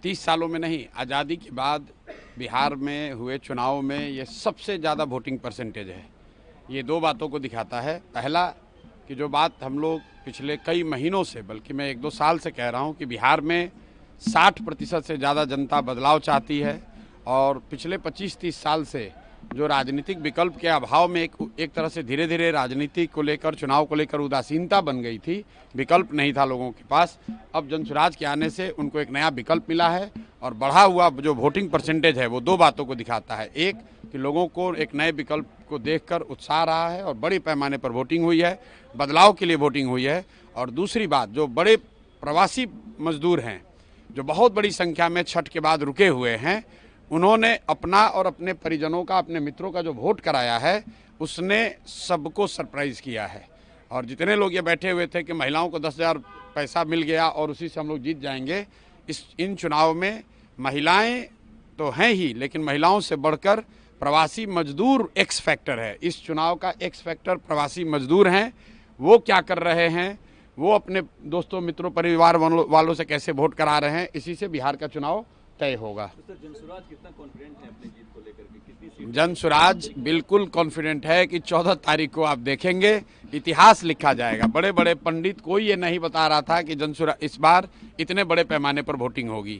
30 सालों में नहीं, आज़ादी के बाद बिहार में हुए चुनाव में ये सबसे ज़्यादा वोटिंग परसेंटेज है। ये दो बातों को दिखाता है। पहला कि जो बात हम लोग पिछले कई महीनों से, बल्कि मैं 1-2 साल से कह रहा हूँ कि बिहार में 60% से ज़्यादा जनता बदलाव चाहती है और पिछले 25-30 साल से जो राजनीतिक विकल्प के अभाव में एक तरह से धीरे धीरे राजनीति को लेकर, चुनाव को लेकर उदासीनता बन गई थी, विकल्प नहीं था लोगों के पास। अब जनसुराज के आने से उनको एक नया विकल्प मिला है और बढ़ा हुआ जो वोटिंग परसेंटेज है वो दो बातों को दिखाता है। एक कि लोगों को एक नए विकल्प को देखकर उत्साह रहा है और बड़े पैमाने पर वोटिंग हुई है, बदलाव के लिए वोटिंग हुई है। और दूसरी बात, जो बड़े प्रवासी मजदूर हैं जो बहुत बड़ी संख्या में छठ के बाद रुके हुए हैं, उन्होंने अपना और अपने परिजनों का, अपने मित्रों का जो वोट कराया है उसने सबको सरप्राइज़ किया है। और जितने लोग ये बैठे हुए थे कि महिलाओं को 10,000 पैसा मिल गया और उसी से हम लोग जीत जाएंगे, इन चुनाव में महिलाएं तो हैं ही, लेकिन महिलाओं से बढ़कर प्रवासी मजदूर एक्स फैक्टर है। इस चुनाव का एक्स फैक्टर प्रवासी मजदूर हैं। वो क्या कर रहे हैं, वो अपने दोस्तों, मित्रों, परिवार वालों से कैसे वोट करा रहे हैं, इसी से बिहार का चुनाव तय होगा। जनसुराज कितना कॉन्फिडेंट है अपनी जीत को लेकर के? कितनी सीट? जनसुराज बिल्कुल कॉन्फिडेंट है कि 14 तारीख को आप देखेंगे इतिहास लिखा जाएगा। बड़े बड़े पंडित, कोई ये नहीं बता रहा था कि जनसुराज इस बार इतने बड़े पैमाने पर वोटिंग होगी।